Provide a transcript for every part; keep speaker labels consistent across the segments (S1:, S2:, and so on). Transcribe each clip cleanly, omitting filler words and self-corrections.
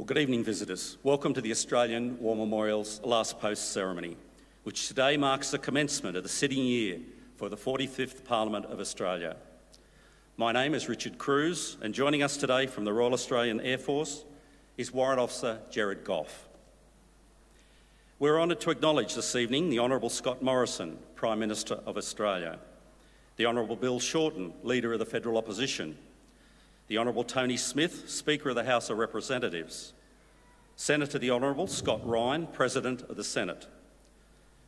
S1: Good evening, visitors. Welcome to the Australian War Memorial's Last Post ceremony, which today marks the commencement of the sitting year for the 45th Parliament of Australia. My name is Richard Cruz, and joining us today from the Royal Australian Air Force is Warrant Officer Gerard Goff. We're honoured to acknowledge this evening the Honourable Scott Morrison, Prime Minister of Australia, the Honourable Bill Shorten, Leader of the Federal Opposition, the Honourable Tony Smith, Speaker of the House of Representatives, Senator the Honourable Scott Ryan, President of the Senate,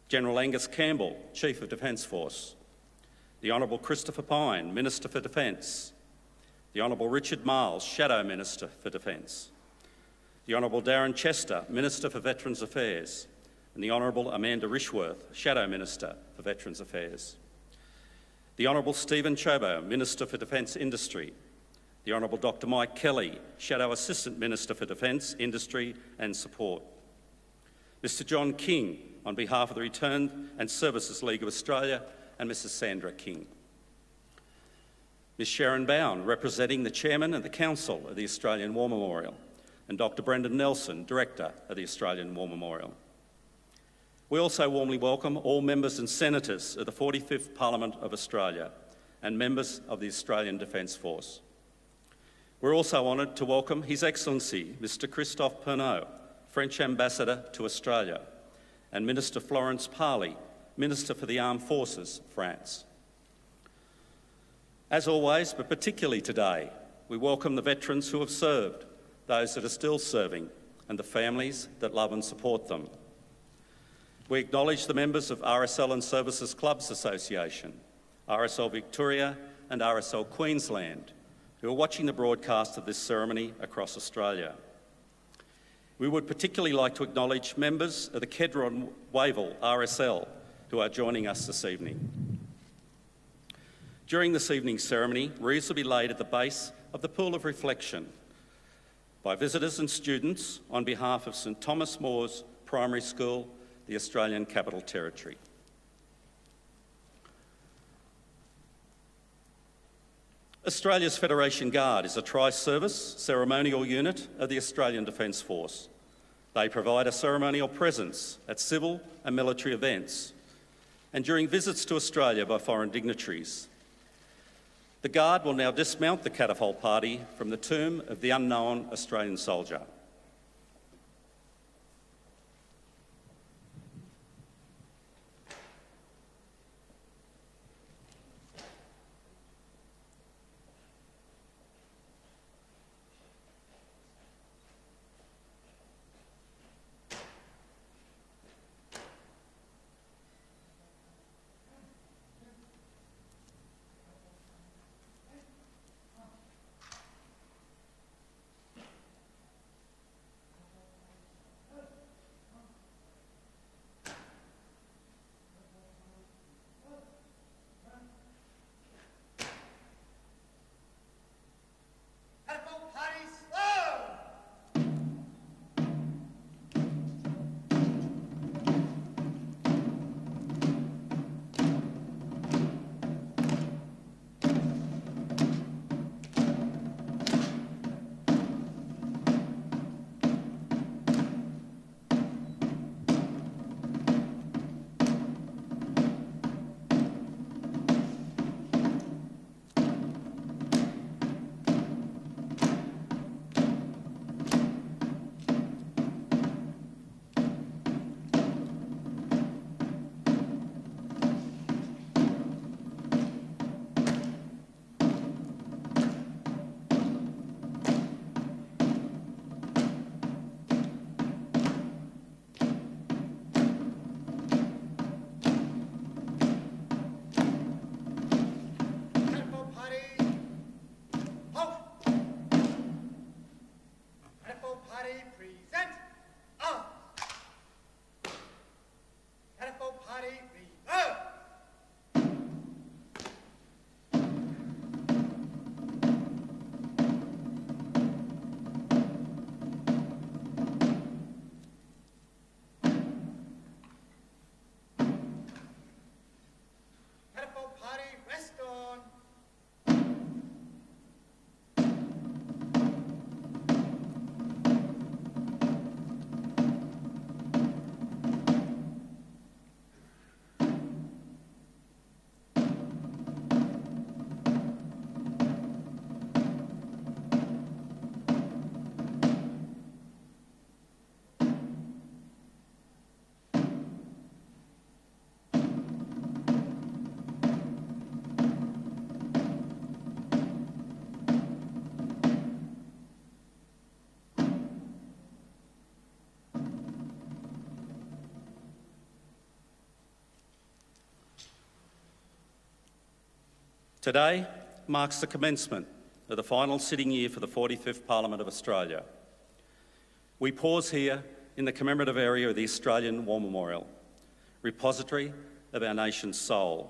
S1: General Angus Campbell, Chief of Defence Force, the Honourable Christopher Pyne, Minister for Defence, the Honourable Richard Marles, Shadow Minister for Defence, the Honourable Darren Chester, Minister for Veterans Affairs, and the Honourable Amanda Rishworth, Shadow Minister for Veterans Affairs, the Honourable Stephen Chabot, Minister for Defence Industry, the Honourable Dr Mike Kelly, Shadow Assistant Minister for Defence, Industry and Support, Mr John King, on behalf of the Return and Services League of Australia, and Mrs Sandra King. Ms Sharon Bowen, representing the Chairman and the Council of the Australian War Memorial, and Dr Brendan Nelson, Director of the Australian War Memorial. We also warmly welcome all members and senators of the 45th Parliament of Australia and members of the Australian Defence Force. We're also honoured to welcome His Excellency Mr Christophe Pernot, French Ambassador to Australia, and Minister Florence Parly, Minister for the Armed Forces, France. As always, but particularly today, we welcome the veterans who have served, those that are still serving, and the families that love and support them. We acknowledge the members of RSL Services Clubs Association, RSL Victoria and RSL Queensland, who are watching the broadcast of this ceremony across Australia. We would particularly like to acknowledge members of the Kedron Wavell RSL who are joining us this evening. During this evening's ceremony, wreaths will be laid at the base of the Pool of Reflection by visitors and students on behalf of St Thomas More's Primary School, the Australian Capital Territory. Australia's Federation Guard is a tri-service ceremonial unit of the Australian Defence Force. They provide a ceremonial presence at civil and military events and during visits to Australia by foreign dignitaries. The Guard will now dismount the catapult party from the tomb of the unknown Australian soldier. Today marks the commencement of the final sitting year for the 45th Parliament of Australia. We pause here in the commemorative area of the Australian War Memorial, repository of our nation's soul.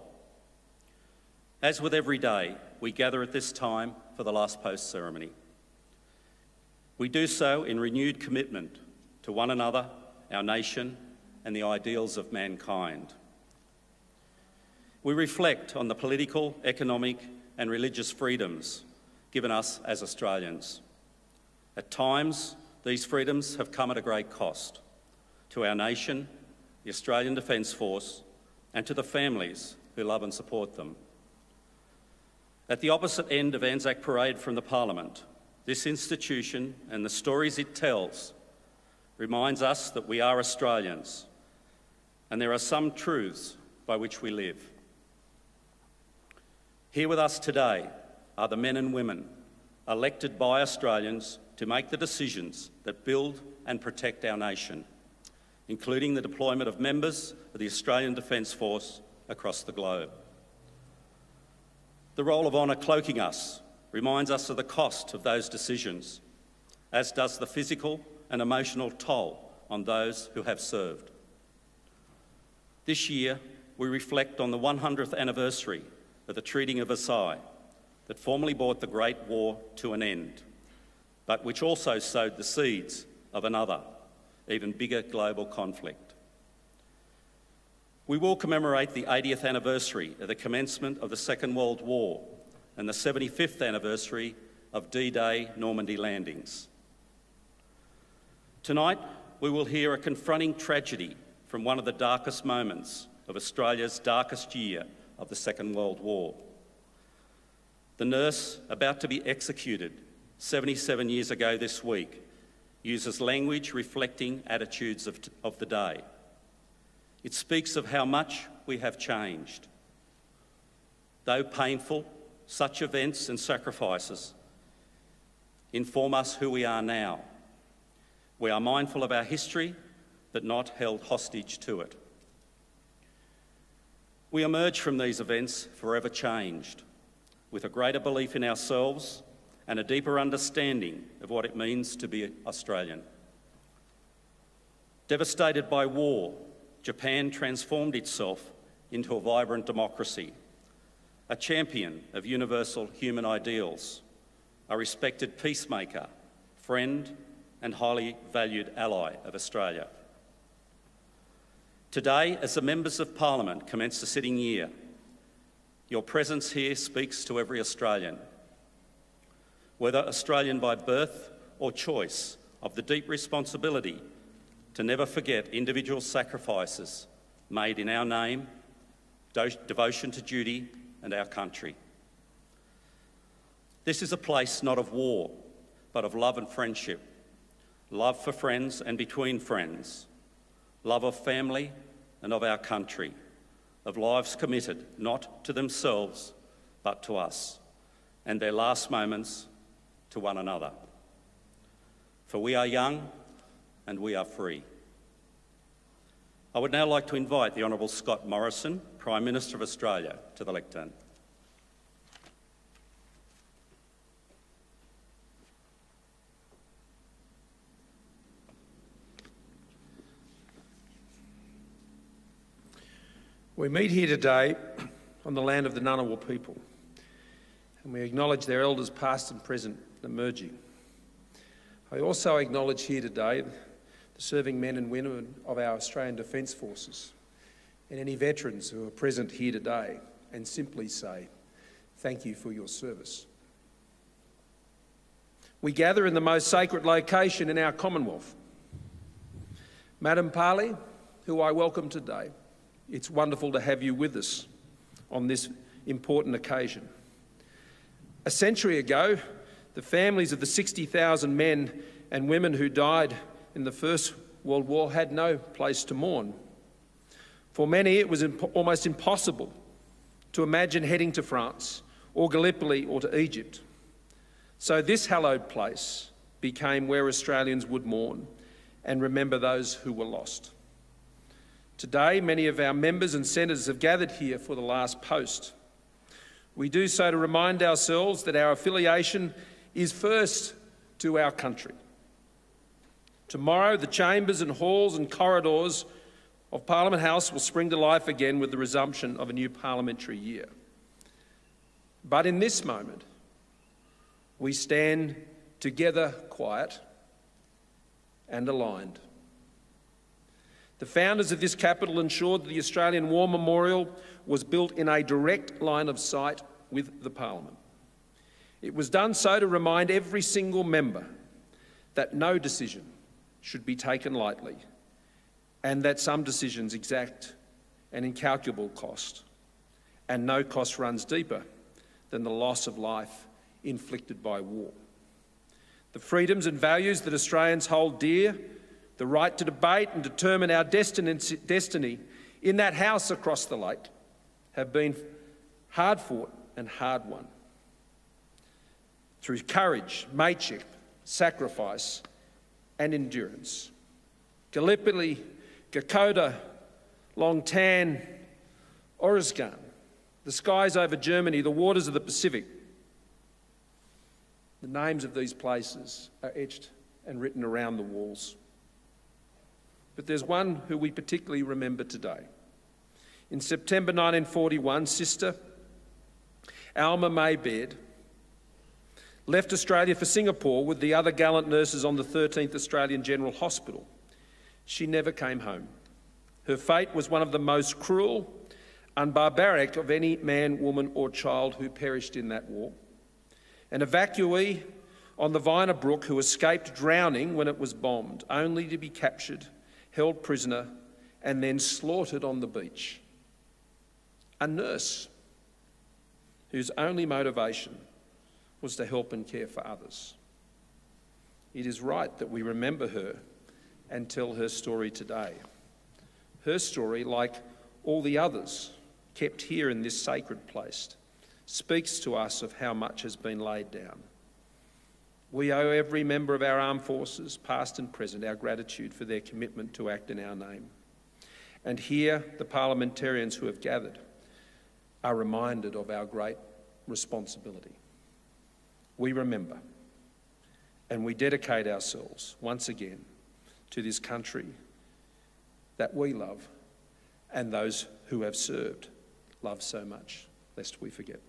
S1: As with every day, we gather at this time for the last post ceremony. We do so in renewed commitment to one another, our nation, and the ideals of mankind. We reflect on the political, economic, and religious freedoms given us as Australians. At times, these freedoms have come at a great cost to our nation, the Australian Defence Force, and to the families who love and support them. At the opposite end of Anzac Parade from the Parliament, this institution and the stories it tells reminds us that we are Australians, and there are some truths by which we live. Here with us today are the men and women elected by Australians to make the decisions that build and protect our nation, including the deployment of members of the Australian Defence Force across the globe. The role of honour cloaking us reminds us of the cost of those decisions, as does the physical and emotional toll on those who have served. This year, we reflect on the 100th anniversary of the Treaty of Versailles that formally brought the Great War to an end, but which also sowed the seeds of another, even bigger global conflict. We will commemorate the 80th anniversary of the commencement of the Second World War and the 75th anniversary of D-Day Normandy landings. Tonight, we will hear a confronting tragedy from one of the darkest moments of Australia's darkest year of the Second World War. The nurse about to be executed 77 years ago this week uses language reflecting attitudes of the day. It speaks of how much we have changed. Though painful, such events and sacrifices inform us who we are now. We are mindful of our history, but not held hostage to it. We emerge from these events forever changed, with a greater belief in ourselves and a deeper understanding of what it means to be Australian. Devastated by war, Japan transformed itself into a vibrant democracy, a champion of universal human ideals, a respected peacemaker, friend, and highly valued ally of Australia. Today, as the members of Parliament commence the sitting year, your presence here speaks to every Australian, whether Australian by birth or choice, of the deep responsibility to never forget individual sacrifices made in our name, devotion to duty and our country. This is a place not of war, but of love and friendship, love for friends and between friends, love of family and of our country, of lives committed not to themselves but to us, and their last moments to one another. For we are young and we are free. I would now like to invite the Honourable Scott Morrison, Prime Minister of Australia, to the lectern.
S2: We meet here today on the land of the Ngunnawal people, and we acknowledge their elders past and present and emerging. I also acknowledge here today the serving men and women of our Australian Defence Forces and any veterans who are present here today, and simply say thank you for your service. We gather in the most sacred location in our Commonwealth. Madam Parley, who I welcome today, it's wonderful to have you with us on this important occasion. A century ago, the families of the 60,000 men and women who died in the First World War had no place to mourn. For many, it was almost impossible to imagine heading to France or Gallipoli or to Egypt. So this hallowed place became where Australians would mourn and remember those who were lost. Today, many of our members and senators have gathered here for the last post. We do so to remind ourselves that our affiliation is first to our country. Tomorrow, the chambers and halls and corridors of Parliament House will spring to life again with the resumption of a new parliamentary year. But in this moment, we stand together, quiet and aligned. The founders of this capital ensured that the Australian War Memorial was built in a direct line of sight with the Parliament. It was done so to remind every single member that no decision should be taken lightly, and that some decisions exact an incalculable cost, and no cost runs deeper than the loss of life inflicted by war. The freedoms and values that Australians hold dear, the right to debate and determine our destiny in that house across the lake, have been hard fought and hard won. Through courage, mateship, sacrifice and endurance. Gallipoli, Kokoda, Longtan, Oruzgan, the skies over Germany, the waters of the Pacific. The names of these places are etched and written around the walls. But there's one who we particularly remember today. In September 1941, Sister Alma Baird left Australia for Singapore with the other gallant nurses on the 13th Australian General Hospital. She never came home. Her fate was one of the most cruel and barbaric of any man, woman or child who perished in that war. An evacuee on the Viner Brook who escaped drowning when it was bombed, only to be captured, held prisoner and then slaughtered on the beach. A nurse whose only motivation was to help and care for others. It is right that we remember her and tell her story today. Her story, like all the others kept here in this sacred place, speaks to us of how much has been laid down. We owe every member of our armed forces, past and present, our gratitude for their commitment to act in our name. And here, the parliamentarians who have gathered are reminded of our great responsibility. We remember and we dedicate ourselves once again to this country that we love and those who have served love so much, lest we forget.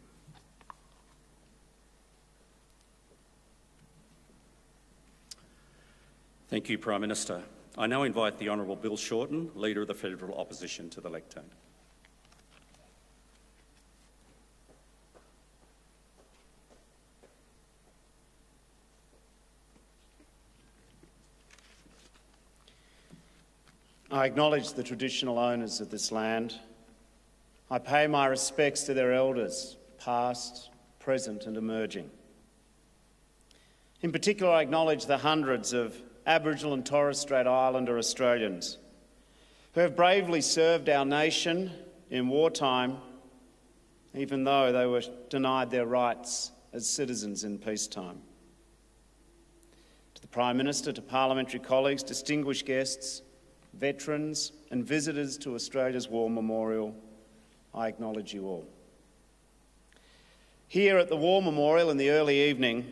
S1: Thank you, Prime Minister. I now invite the Honourable Bill Shorten, Leader of the Federal Opposition, to the lectern.
S3: I acknowledge the traditional owners of this land. I pay my respects to their elders, past, present and emerging. In particular, I acknowledge the hundreds of Aboriginal and Torres Strait Islander Australians who have bravely served our nation in wartime, even though they were denied their rights as citizens in peacetime. To the Prime Minister, to parliamentary colleagues, distinguished guests, veterans and visitors to Australia's War Memorial, I acknowledge you all. Here at the War Memorial in the early evening,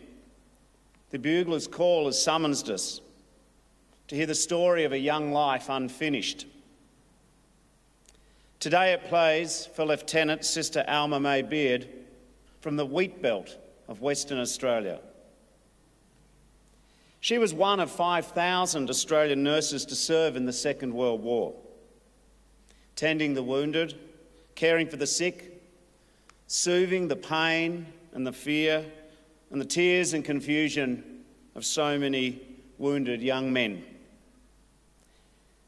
S3: the bugler's call has summoned us to hear the story of a young life unfinished. Today it plays for Lieutenant Sister Alma Baird from the wheat belt of Western Australia. She was one of 5,000 Australian nurses to serve in the Second World War, tending the wounded, caring for the sick, soothing the pain and the fear and the tears and confusion of so many wounded young men.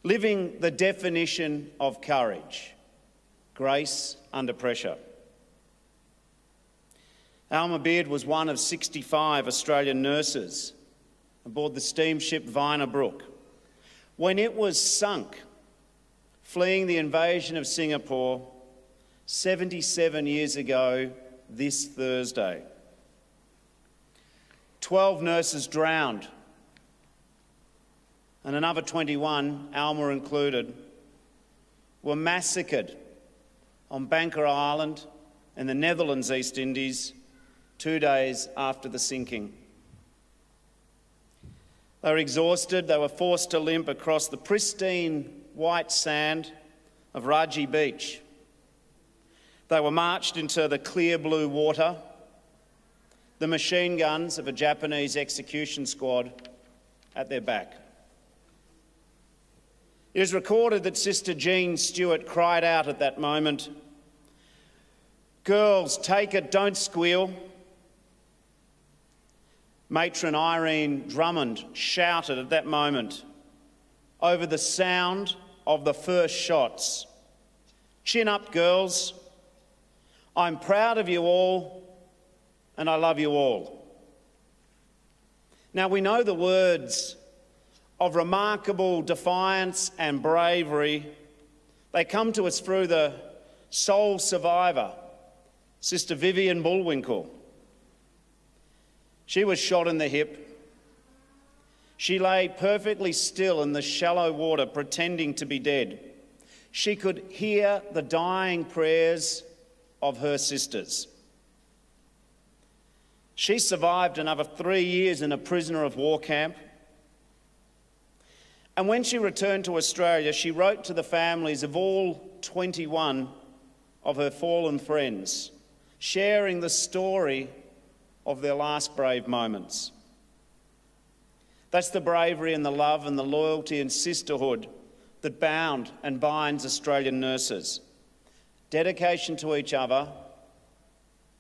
S3: Living the definition of courage, grace under pressure. Alma Baird was one of 65 Australian nurses aboard the steamship Viner Brook when it was sunk, fleeing the invasion of Singapore 77 years ago this Thursday. 12 nurses drowned and another 21, Alma included, were massacred on Banker Island in the Netherlands East Indies 2 days after the sinking. They were exhausted. They were forced to limp across the pristine white sand of Raji Beach. They were marched into the clear blue water, the machine guns of a Japanese execution squad at their back. It is recorded that Sister Jean Stewart cried out at that moment, "Girls, take it, don't squeal." Matron Irene Drummond shouted at that moment over the sound of the first shots, "Chin up, girls. I'm proud of you all and I love you all." Now we know the words of remarkable defiance and bravery. They come to us through the sole survivor, Sister Vivian Bullwinkle. She was shot in the hip. She lay perfectly still in the shallow water, pretending to be dead. She could hear the dying prayers of her sisters. She survived another 3 years in a prisoner of war camp. And when she returned to Australia, she wrote to the families of all 21 of her fallen friends, sharing the story of their last brave moments. That's the bravery and the love and the loyalty and sisterhood that bound and binds Australian nurses. Dedication to each other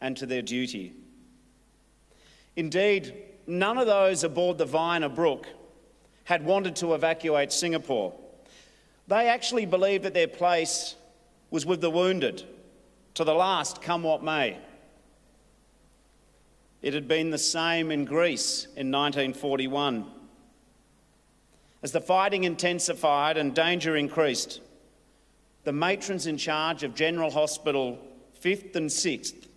S3: and to their duty. Indeed, none of those aboard the Viner Brook had wanted to evacuate Singapore. They actually believed that their place was with the wounded, to the last, come what may. It had been the same in Greece in 1941. As the fighting intensified and danger increased, the matrons in charge of General Hospital 5th and 6th,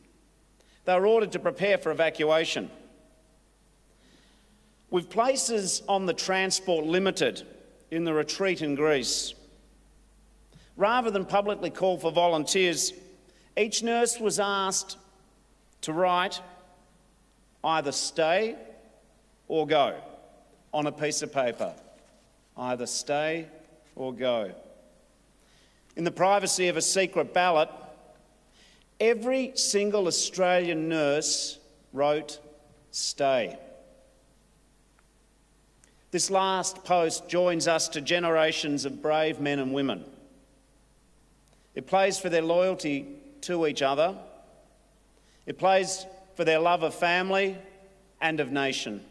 S3: they were ordered to prepare for evacuation. With places on the transport limited in the retreat in Greece, rather than publicly call for volunteers, each nurse was asked to write either stay or go on a piece of paper. Either stay or go. In the privacy of a secret ballot, every single Australian nurse wrote stay. This last post joins us to generations of brave men and women. It plays for their loyalty to each other. It plays for their love of family and of nation.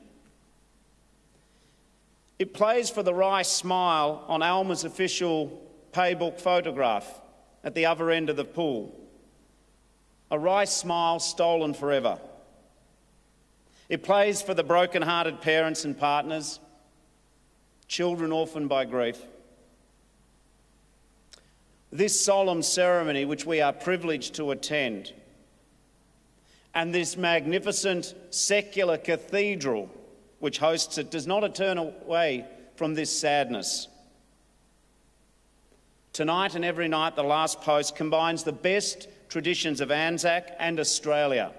S3: It plays for the wry smile on Alma's official paybook photograph at the other end of the pool. A wry smile stolen forever. It plays for the broken-hearted parents and partners, children orphaned by grief. This solemn ceremony, which we are privileged to attend, and this magnificent secular cathedral which hosts it, does not turn away from this sadness. Tonight and every night, the last post combines the best traditions of Anzac and Australia.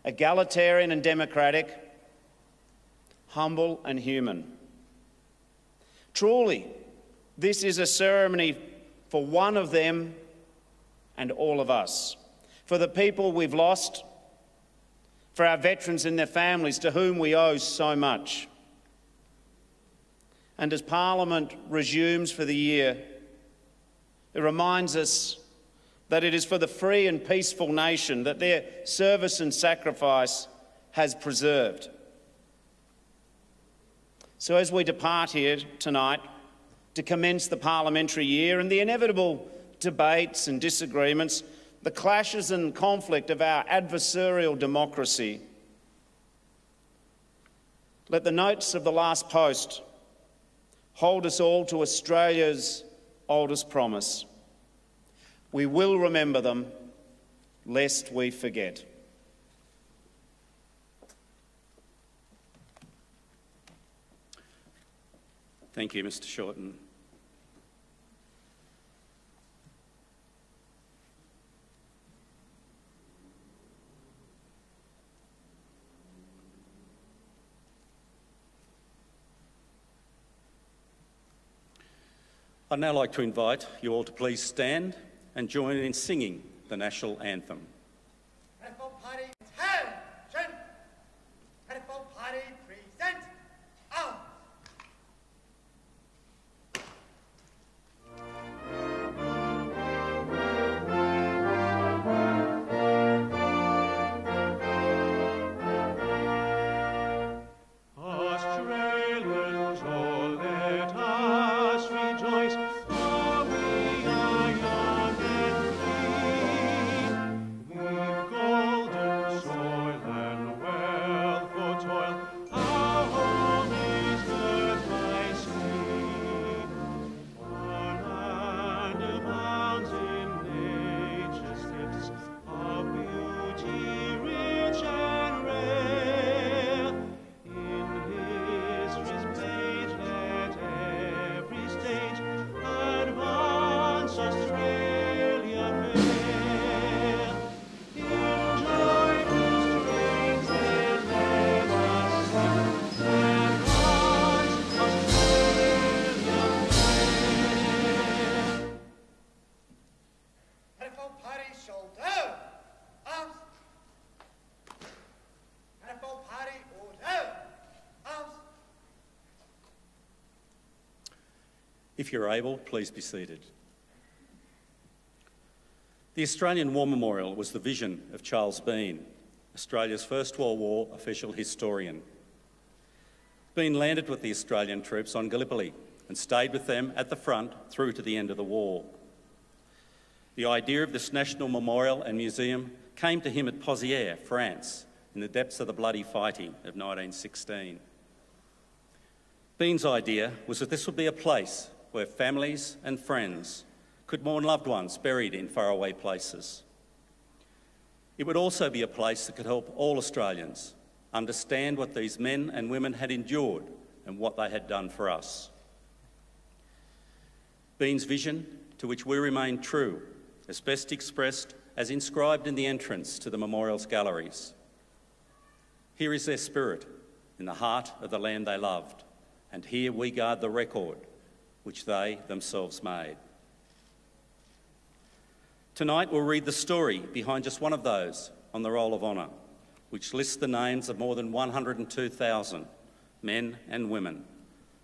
S3: Egalitarian and democratic, humble and human. Truly, this is a ceremony for one of them and all of us. For the people we've lost, for our veterans and their families to whom we owe so much. And as Parliament resumes for the year, it reminds us that it is for the free and peaceful nation that their service and sacrifice has preserved. So as we depart here tonight to commence the parliamentary year and the inevitable debates and disagreements, the clashes and conflict of our adversarial democracy, let the notes of the last post hold us all to Australia's oldest promise. We will remember them, lest we forget.
S1: Thank you, Mr. Shorten. I'd now like to invite you all to please stand and join in singing the national anthem.
S4: Rifle Party, attention! Rifle Party, present, arms!
S5: Australians, oh, let us rejoice, for we are young and free. We've golden soil and wealth for toil, our home is birth by sea. Our land abounds in nature's gifts, of beauty rich and rare. In history's page, let every stage advance Australia fair. In joyful strains, then let us sing, advance Australia fair.
S4: Rifle Party, shoulder, arms! Rifle Party, order, arms!
S1: If you're able, please be seated. The Australian War Memorial was the vision of Charles Bean, Australia's First World War official historian. Bean landed with the Australian troops on Gallipoli and stayed with them at the front through to the end of the war. The idea of this national memorial and museum came to him at Pozières, France, in the depths of the bloody fighting of 1916. Bean's idea was that this would be a place where families and friends could mourn loved ones buried in faraway places. It would also be a place that could help all Australians understand what these men and women had endured and what they had done for us. Bean's vision, to which we remain true, is best expressed as inscribed in the entrance to the memorial's galleries. Here is their spirit, in the heart of the land they loved, and here we guard the record which they themselves made. Tonight we'll read the story behind just one of those on the Roll of Honour, which lists the names of more than 102,000 men and women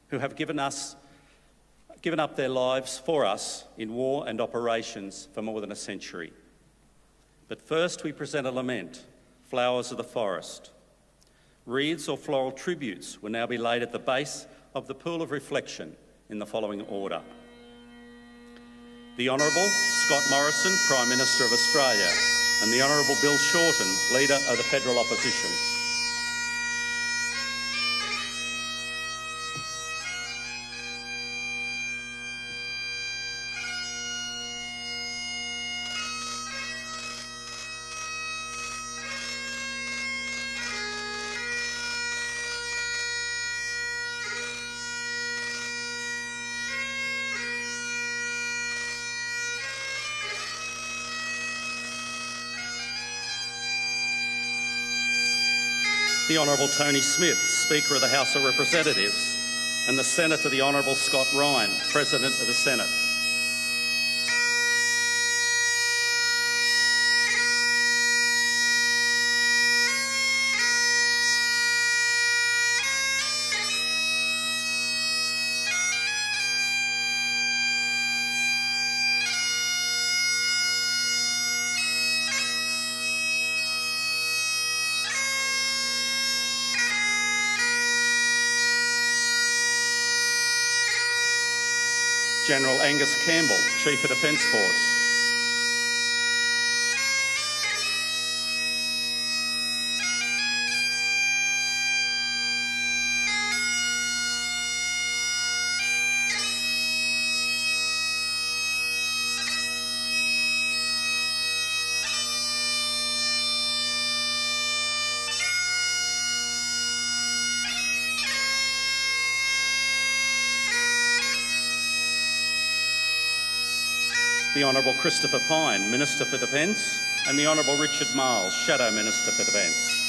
S1: who have given up their lives for us in war and operations for more than a century. But first we present a lament, Flowers of the Forest. Wreaths or floral tributes will now be laid at the base of the pool of reflection in the following order. The Honourable Scott Morrison, Prime Minister of Australia, and the Honourable Bill Shorten, Leader of the Federal Opposition. The Honourable Tony Smith, Speaker of the House of Representatives, and the Senator, the Honourable Scott Ryan, President of the Senate. General Angus Campbell, Chief of Defence Force. The Honourable Christopher Pyne, Minister for Defence, and the Honourable Richard Marles, Shadow Minister for Defence.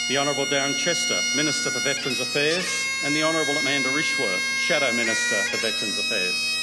S1: the Honourable Darren Chester, Minister for Veterans Affairs, and the Honourable Amanda Rishworth, Shadow Minister for Veterans Affairs.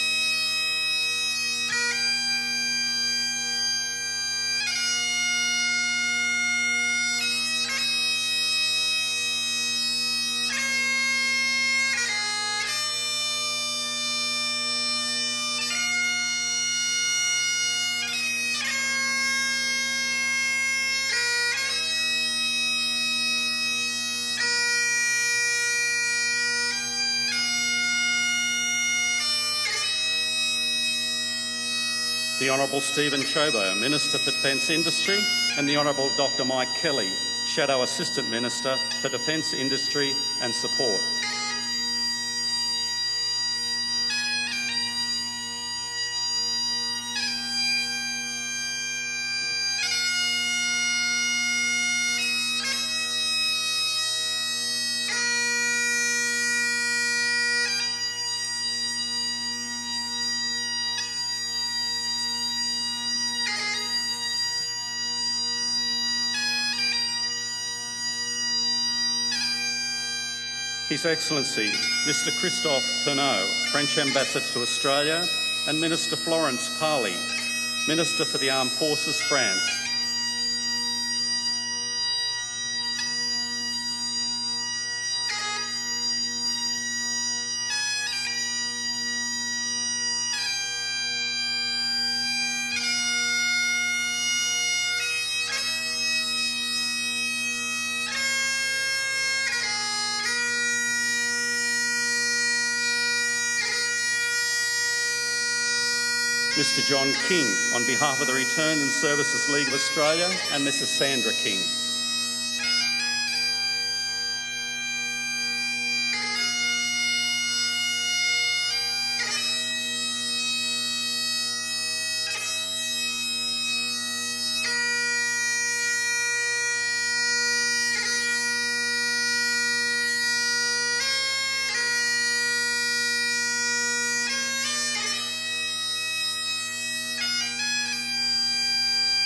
S1: The Honourable Stephen Chobo, Minister for Defence Industry, and the Honourable Dr Mike Kelly, Shadow Assistant Minister for Defence Industry and Support. His Excellency, Mr Christophe Pernot, French Ambassador to Australia, and Minister Florence Parly, Minister for the Armed Forces, France. Mr John King, on behalf of the Return and Services League of Australia, and Mrs Sandra King.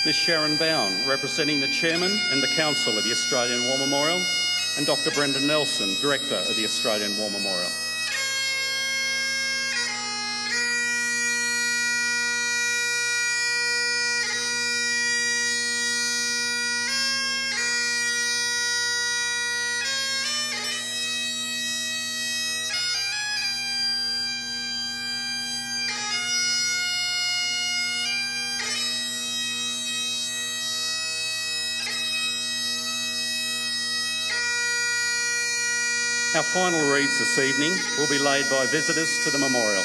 S1: Ms Sharon Bowen, representing the Chairman and the Council of the Australian War Memorial, and Dr Brendan Nelson, Director of the Australian War Memorial. Our final reads this evening will be laid by visitors to the memorial.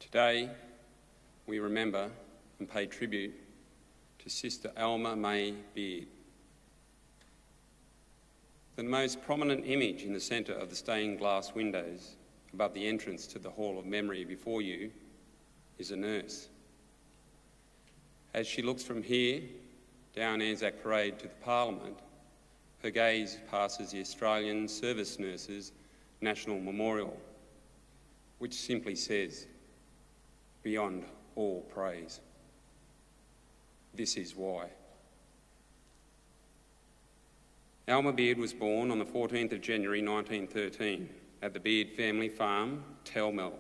S6: Today, we remember and pay tribute to Sister Alma May Beard. The most prominent image in the centre of the stained glass windows above the entrance to the Hall of Memory before you is a nurse. As she looks from here down Anzac Parade to the Parliament, her gaze passes the Australian Service Nurses National Memorial, which simply says, "Beyond all praise." This is why. Alma Beard was born on the 14th of January 1913 at the Beard family farm, Telmel,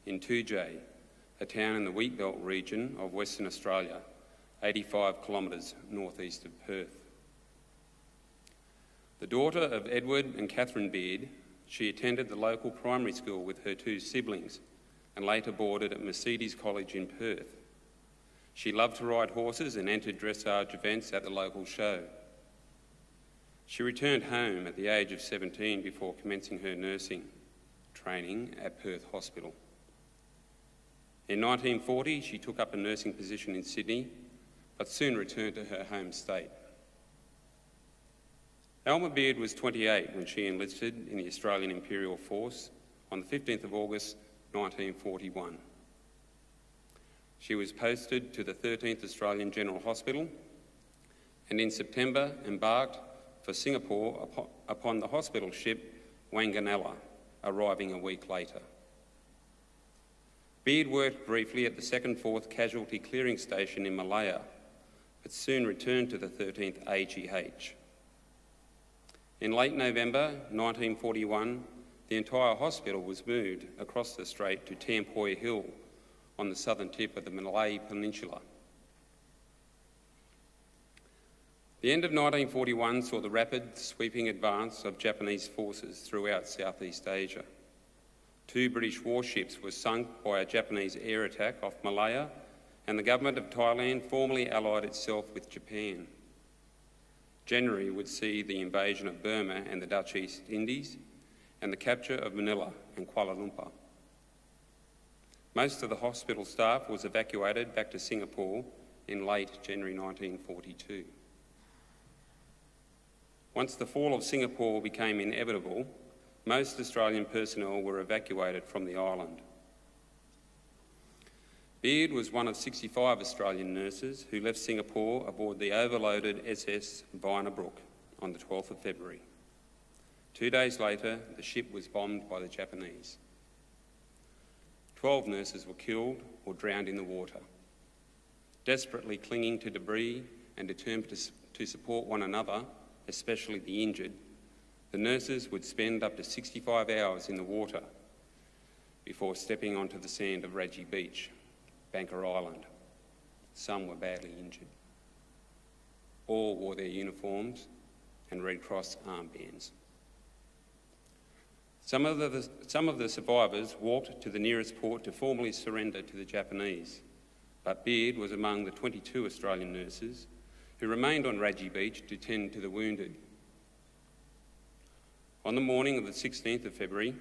S6: in 2J, a town in the Wheatbelt region of Western Australia, 85 kilometres northeast of Perth. The daughter of Edward and Catherine Beard, she attended the local primary school with her two siblings and later boarded at Mercedes College in Perth. She loved to ride horses and entered dressage events at the local show. She returned home at the age of 17 before commencing her nursing training at Perth Hospital. In 1940, she took up a nursing position in Sydney, but soon returned to her home state. Alma Beard was 28 when she enlisted in the Australian Imperial Force on the 15th of August 1941. She was posted to the 13th Australian General Hospital and in September embarked for Singapore upon the hospital ship Wanganella, arriving a week later. Beard worked briefly at the 2nd 4th Casualty Clearing Station in Malaya, but soon returned to the 13th AGH. In late November 1941, the entire hospital was moved across the strait to Tampoy Hill on the southern tip of the Malay Peninsula. The end of 1941 saw the rapid, sweeping advance of Japanese forces throughout Southeast Asia. 2 British warships were sunk by a Japanese air attack off Malaya, and the government of Thailand formally allied itself with Japan. January would see the invasion of Burma and the Dutch East Indies, and the capture of Manila and Kuala Lumpur. Most of the hospital staff was evacuated back to Singapore in late January 1942. Once the fall of Singapore became inevitable, most Australian personnel were evacuated from the island. Beard was one of 65 Australian nurses who left Singapore aboard the overloaded SS Vinabrook on the 12th of February. 2 days later, the ship was bombed by the Japanese. 12 nurses were killed or drowned in the water. Desperately clinging to debris and determined to support one another, especially the injured, the nurses would spend up to 65 hours in the water before stepping onto the sand of Raji Beach, Banker Island. Some were badly injured. All wore their uniforms and Red Cross armbands. Some of the survivors walked to the nearest port to formally surrender to the Japanese, but Beard was among the 22 Australian nurses who remained on Raji Beach to tend to the wounded. On the morning of the 16th of February,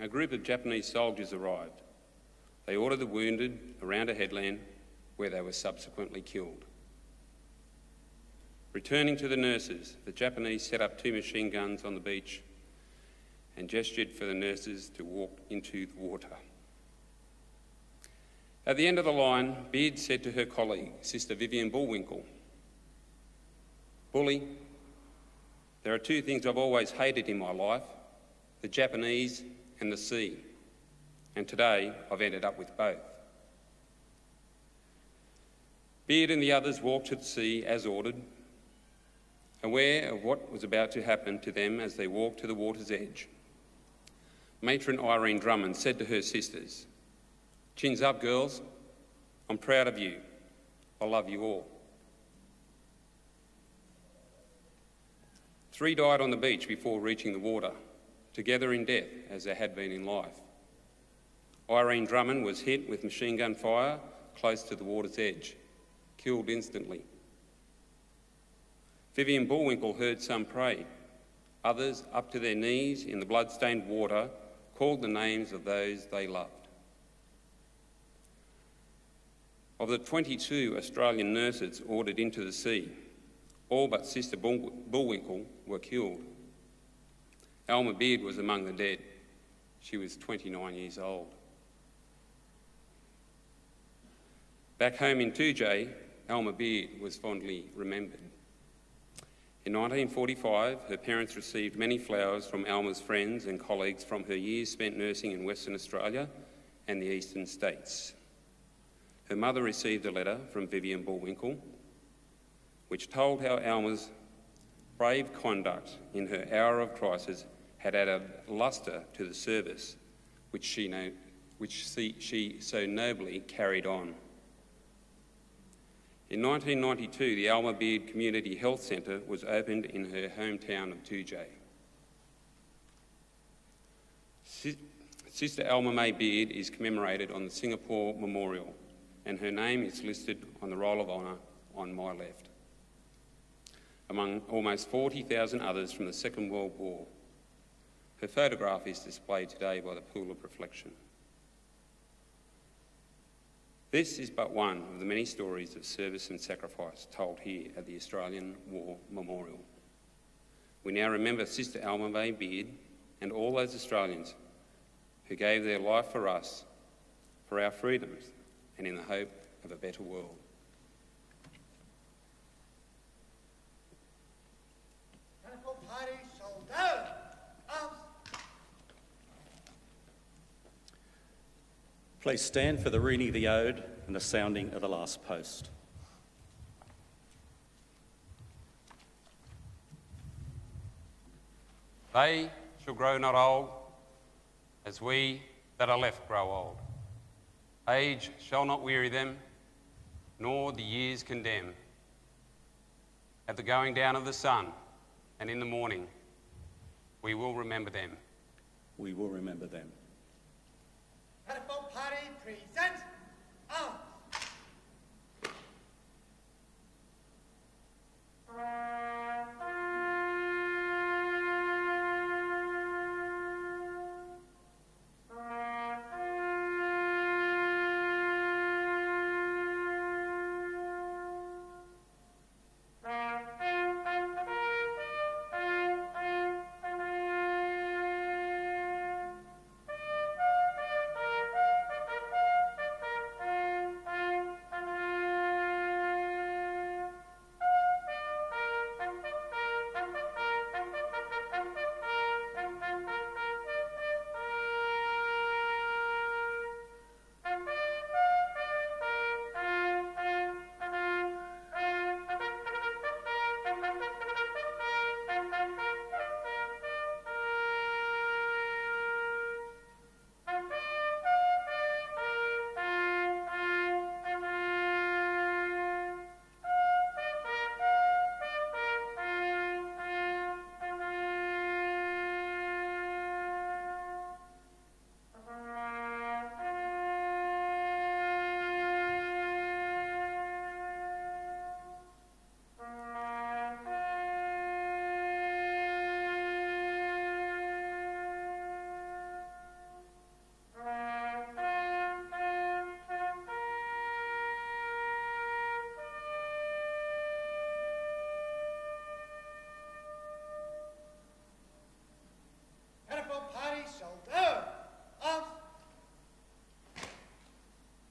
S6: a group of Japanese soldiers arrived. They ordered the wounded around a headland where they were subsequently killed. Returning to the nurses, the Japanese set up 2 machine guns on the beach and gestured for the nurses to walk into the water. At the end of the line, Beard said to her colleague, Sister Vivian Bullwinkle, "Bully, there are 2 things I've always hated in my life, the Japanese and the sea. And today I've ended up with both." Beard and the others walked to the sea as ordered, aware of what was about to happen to them as they walked to the water's edge. Matron Irene Drummond said to her sisters, "Chins up, girls. I'm proud of you. I love you all." 3 died on the beach before reaching the water, together in death as they had been in life. Irene Drummond was hit with machine gun fire close to the water's edge, killed instantly. Vivian Bullwinkle heard some pray. Others, up to their knees in the blood-stained water, called the names of those they loved. Of the 22 Australian nurses ordered into the sea, all but Sister Bullwinkle were killed. Alma Beard was among the dead. She was 29 years old. Back home in 2J, Alma Beard was fondly remembered. In 1945, her parents received many flowers from Alma's friends and colleagues from her years spent nursing in Western Australia and the eastern states. Her mother received a letter from Vivian Bullwinkle, which told how Alma's brave conduct in her hour of crisis had added lustre to the service which she so nobly carried on. In 1992, the Alma Beard Community Health Centre was opened in her hometown of 2J. Sister Alma May Beard is commemorated on the Singapore Memorial, and her name is listed on the Roll of Honour on my left, among almost 40,000 others from the Second World War. Her photograph is displayed today by the Pool of Reflection. This is but one of the many stories of service and sacrifice told here at the Australian War Memorial. We now remember Sister Alma May Beard and all those Australians who gave their life for us, for our freedoms, and in the hope of a better world.
S4: Party soldier, arms.
S1: Please stand for the reading of the ode and the sounding of the last post.
S6: They shall grow not old, as we that are left grow old. Age shall not weary them, nor the years condemn. At the going down of the sun and in the morning, we will remember them.
S1: We will remember them.
S4: Catapult Party present arms.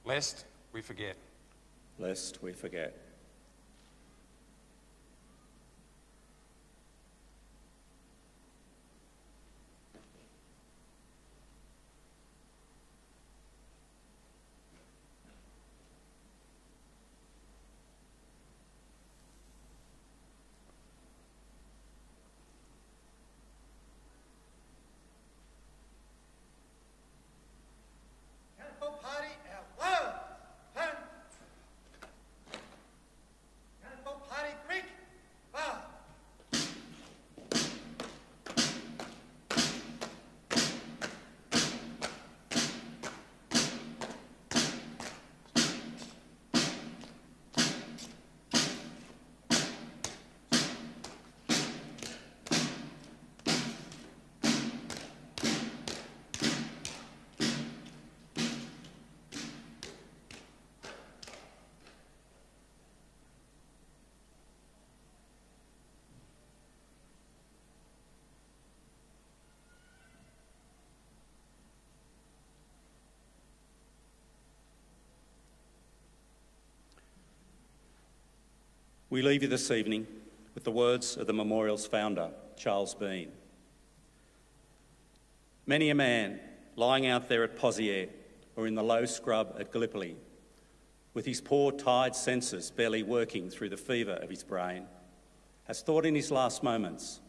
S6: Lest we forget.
S1: Lest we forget.
S4: Catapult Party out loud. Turn.
S1: We leave you this evening with the words of the memorial's founder, Charles Bean. Many a man lying out there at Poziere or in the low scrub at Gallipoli, with his poor tired senses barely working through the fever of his brain, has thought in his last moments,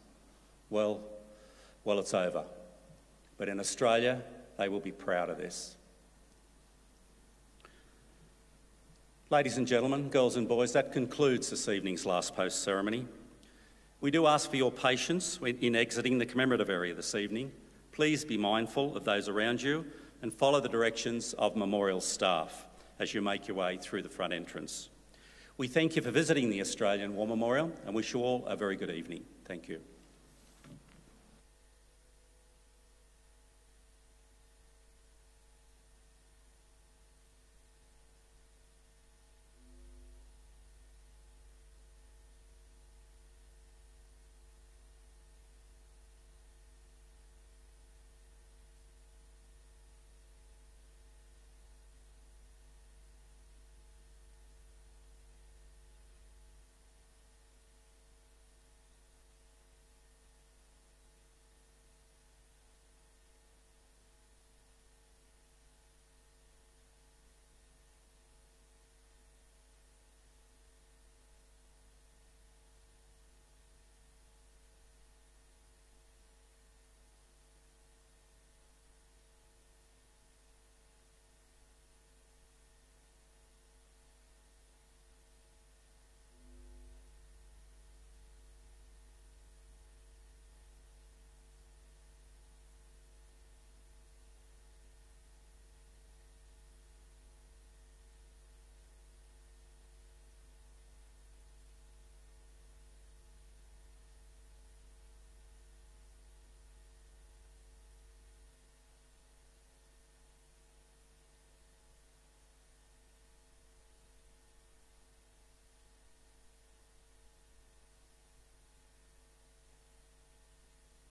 S1: well, it's over. But in Australia, they will be proud of this. Ladies and gentlemen, girls and boys, that concludes this evening's last post ceremony. We do ask for your patience in exiting the commemorative area this evening. Please be mindful of those around you and follow the directions of memorial staff as you make your way through the front entrance. We thank you for visiting the Australian War Memorial and wish you all a very good evening. Thank you.